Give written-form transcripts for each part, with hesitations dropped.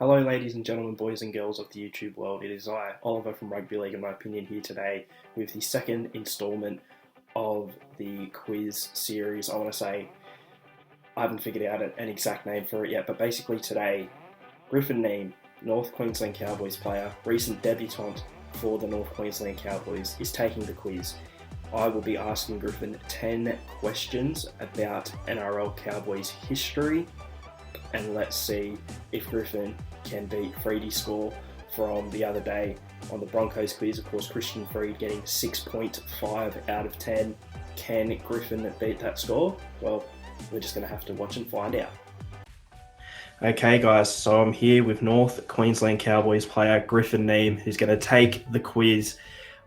Hello, ladies and gentlemen, boys and girls of the YouTube world. It is I, Oliver from Rugby League, in my opinion, here today with the second instalment of the quiz series. I want to say I haven't figured out an exact name for it yet, but basically today, Griffin Neame, North Queensland Cowboys player, recent debutant for the North Queensland Cowboys, is taking the quiz. I will be asking Griffin 10 questions about NRL Cowboys history, and let's see if Griffin can beat Freedy's score from the other day on the Broncos quiz. Of course, Christian Freed getting 6.5 out of 10. Can Griffin beat that score? Well, we're just going to have to watch and find out. Okay, guys, so I'm here with North Queensland Cowboys player Griffin Neame, who's going to take the quiz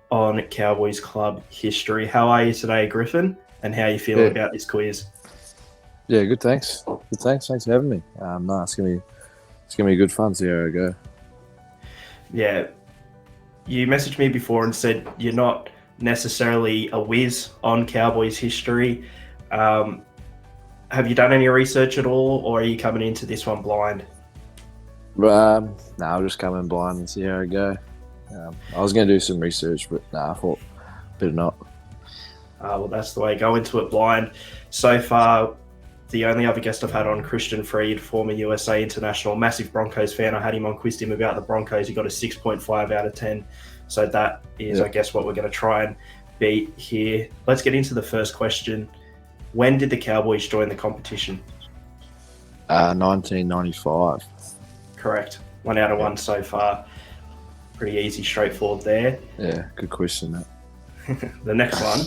on Cowboys club history. How are you today, Griffin? And how are you feeling about this quiz? Yeah, good. Thanks. Good. Thanks for having me. It's gonna be good fun. See how I go. Yeah, you messaged me before and said you're not necessarily a whiz on Cowboys history. Have you done any research at all, or are you coming into this one blind? I'll just come in blind and see how I go. I was gonna do some research, but I thought better not. Well, that's the way. Go into it blind. So far, the only other guest I've had on, Christian Freed, former USA international, massive Broncos fan. I had him on, quizzed him about the Broncos. He got a 6.5 out of 10. So that is, I guess, what we're going to try and beat here. Let's get into the first question. When did the Cowboys join the competition? 1995. Correct. 1 out of 1 so far. Pretty easy, straightforward there. Yeah, good question, that. The next one.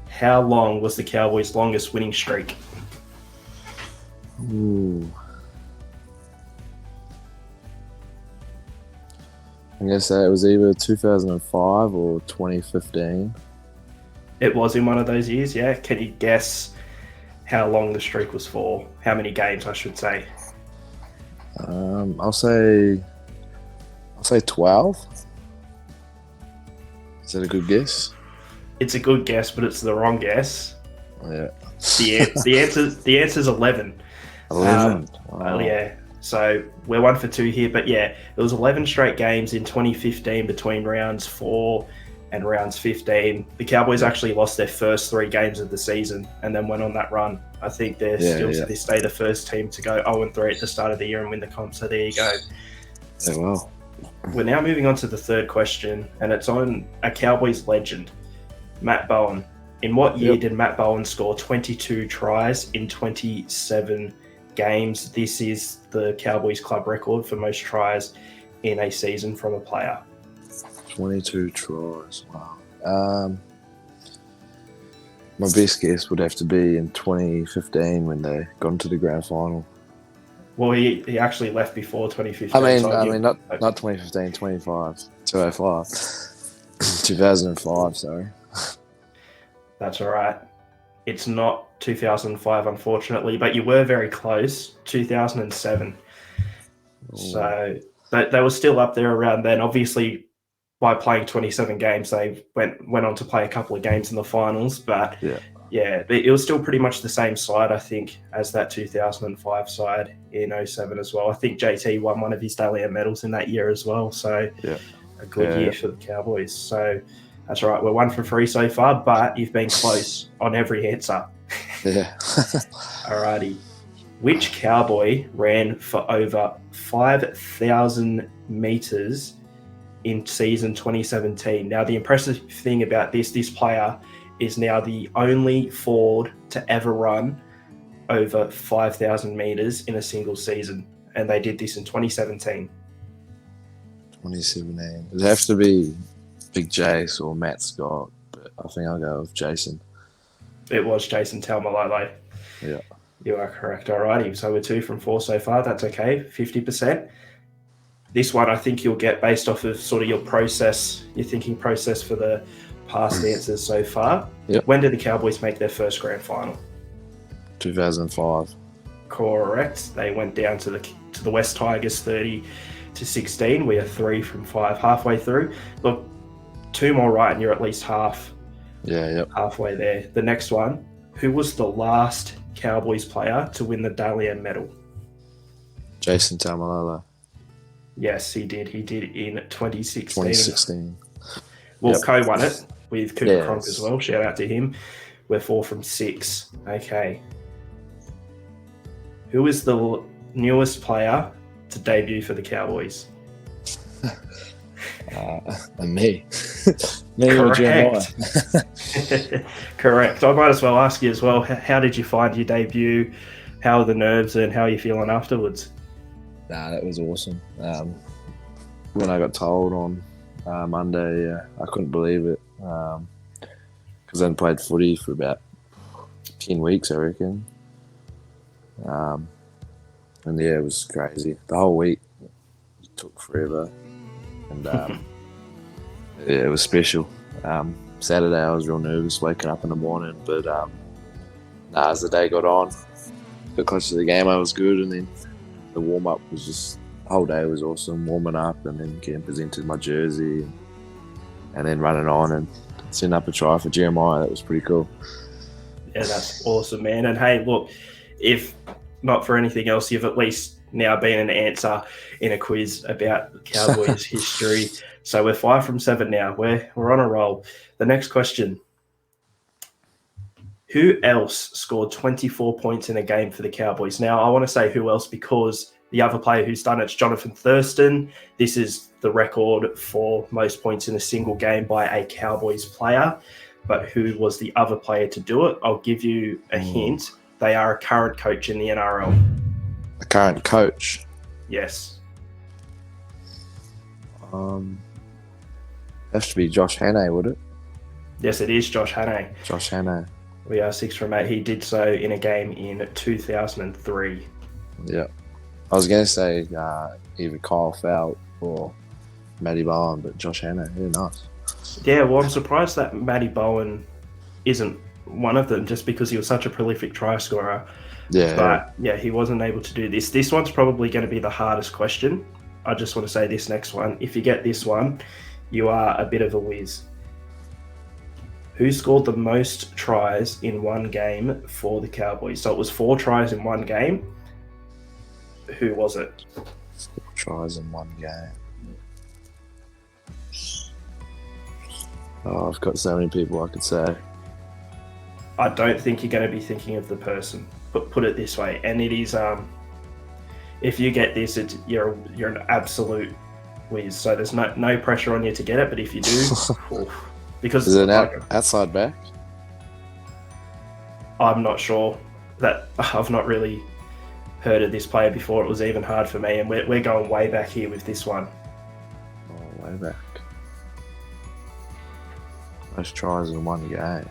How long was the Cowboys' longest winning streak? Ooh. I'm going to say it was either 2005 or 2015. It was in one of those years, yeah. Can you guess how long the streak was for? How many games, I should say? I'll say 12. Is that a good guess? It's a good guess, but it's the wrong guess. Yeah. The answer's 11. 11. Wow. Yeah. So we're 1 for 2 here, but yeah, it was 11 straight games in 2015 between rounds 4 and rounds 15. The Cowboys actually lost their first 3 games of the season and then went on that run. I think they're still to this day the first team to go 0-3 at the start of the year and win the comp. So there you go. Yeah, well. We're now moving on to the third question, and it's on a Cowboys legend, Matt Bowen. In what year did Matt Bowen score 22 tries in 27 games? This is the Cowboys club record for most tries in a season from a player. 22 tries. Wow. My best guess would have to be in 2015 when they got into the grand final. Well, he actually left before 2015. I mean, not 2015, 2005. 2005, sorry. That's all right. It's not 2005, unfortunately, but you were very close. 2007. Ooh. So they were still up there around then. Obviously, by playing 27 games, they went on to play a couple of games in the finals. But yeah, it was still pretty much the same side, I think, as that 2005 side in 07 as well. I think JT won one of his Dahlia medals in that year as well. So a good year for the Cowboys. So that's all right. We're 1 for 3 so far, but you've been close on every answer. Yeah. Alrighty. Which Cowboy ran for over 5,000 meters in season 2017? Now, the impressive thing about this player is now the only forward to ever run over 5,000 meters in a single season, and they did this in 2017. 2017. It'd have to be Big Jace or Matt Scott, but I think I'll go with Jason. It was Jason Taumalolo. Yeah. You are correct. Alrighty. So we're 2 from 4 so far. That's okay. 50%. This one I think you'll get based off of sort of your thinking process for the past answers so far. Yep. When did the Cowboys make their first grand final? 2005. Correct. They went down to the West Tigers 30-16. We are 3 from 5 halfway through. Look, 2 more right and you're at least halfway there. The next one, who was the last Cowboys player to win the Dahlia medal? Jason Tamalolo. Yes, he did. He did in 2016. 2016. Well, Co won it with Cooper Yes. Cronk as well. Shout out to him. We're 4 from 6. Okay. Who is the newest player to debut for the Cowboys? And me. Me or Jeremiah. Correct. I might as well ask you as well, how did you find your debut? How are the nerves and how are you feeling afterwards? Nah, that was awesome. When I got told on Monday, I couldn't believe it. Because I hadn't played footy for about 10 weeks, I reckon. And yeah, it was crazy. The whole week took forever. And yeah, it was special. Saturday, I was real nervous waking up in the morning. But as the day got on, got closer to the game, I was good. And then the warm-up was just, the whole day was awesome, warming up and then getting presented my jersey and then running on and setting up a try for Jeremiah. That was pretty cool. Yeah, that's awesome, man. And hey, look, if not for anything else, you've at least now been an answer in a quiz about Cowboys history. So we're 5 from 7 now. We're on a roll. The next question. Who else scored 24 points in a game for the Cowboys? Now, I want to say who else because the other player who's done it's Jonathan Thurston. This is the record for most points in a single game by a Cowboys player. But who was the other player to do it? I'll give you a hint. They are a current coach in the NRL. A current coach? Yes. Has to be Josh Hannay, would it? Yes, it is Josh Hannay. Josh Hannay. We are 6 from 8. He did so in a game in 2003. Yeah. I was going to say either Kyle Fowle or Matty Bowen, but Josh Hannay, yeah, nice. Yeah, well, I'm surprised that Matty Bowen isn't one of them just because he was such a prolific try scorer. Yeah. But, yeah, he wasn't able to do this. This one's probably going to be the hardest question. I just want to say this next one. If you get this one, you are a bit of a whiz. Who scored the most tries in one game for the Cowboys? So it was 4 tries in one game. Who was it? 4 tries in one game. Oh, I've got so many people I could say. I don't think you're going to be thinking of the person. But put it this way, and it is, if you get this, you're an absolute whiz. So there's no pressure on you to get it. But if you do, because is it an outside back? I'm not sure. That I've not really heard of this player before. It was even hard for me, and we're going way back here with this one. Oh, way back. Most tries in one game.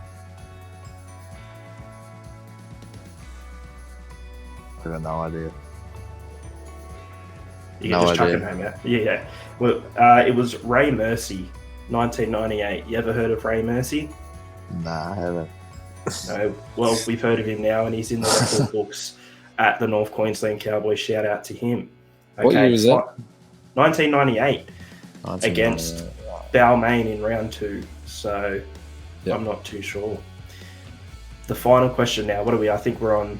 I got no idea. You can just chuck it home out. Yeah. Well, it was Ray Mercy, 1998. You ever heard of Ray Mercy? Nah, I haven't. No. Well, we've heard of him now, and he's in the record books at the North Queensland Cowboys. Shout out to him. Okay, what year was that? 1998 against Balmain in round 2. So yep. I'm not too sure. The final question now. What are we? I think we're on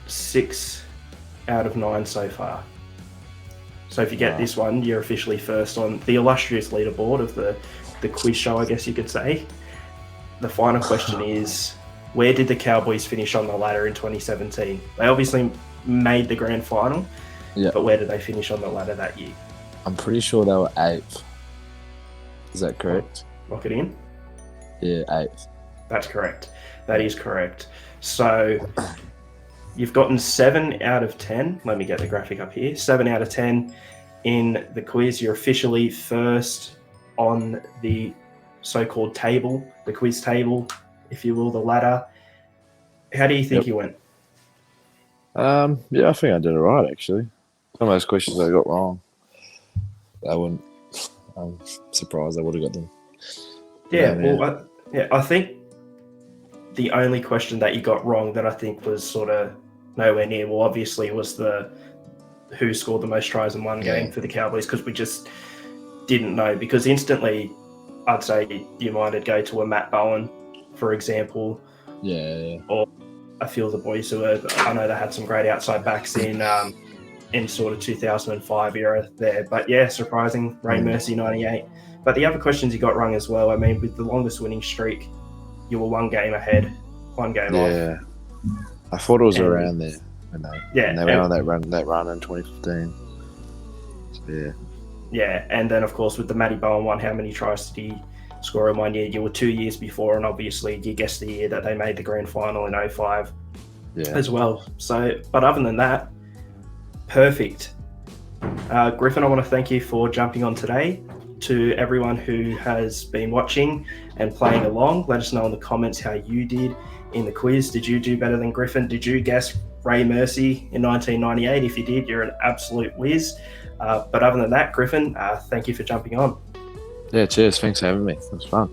6 out of 9 so far. So if you get this one, you're officially first on the illustrious leaderboard of the quiz show, I guess you could say. The final question is, where did the Cowboys finish on the ladder in 2017? They obviously made the grand final, but where did they finish on the ladder that year? I'm pretty sure they were 8th. Is that correct? Lock it in? Yeah, 8th. That's correct. That is correct. So you've gotten 7 out of 10. Let me get the graphic up here. 7 out of 10 in the quiz. You're officially first on the so-called table, the quiz table, if you will, the ladder. How do you think you went? Yeah, I think I did it right, actually. Some of those questions I got wrong. I'm surprised I would have got them. Yeah, I think the only question that you got wrong that I think was sort of nowhere near, well, obviously was the who scored the most tries in one game for the Cowboys, because we just didn't know. Because instantly, I'd say you might go to a Matt Bowen, for example. Yeah. Or a few of the boys who I know they had some great outside backs in in sort of 2005 era there. But yeah, surprising, Ray Mercy 98. But the other questions you got wrong as well. I mean, with the longest winning streak, you were one game ahead, one game off. Yeah, I thought it was around there when they went on that run in 2015. So, yeah. Yeah, and then of course with the Matty Bowen one, how many tries did he score in 1 year? You were 2 years before, and obviously you guessed the year that they made the grand final in 05 as well. So, but other than that, perfect. Griffin, I want to thank you for jumping on today. To everyone who has been watching and playing along, let us know in the comments how you did in the quiz. Did you do better than Griffin? Did you guess Ray Mercy in 1998? If you did, you're an absolute whiz. But other than that, Griffin, thank you for jumping on. Yeah, cheers. Thanks for having me. It was fun.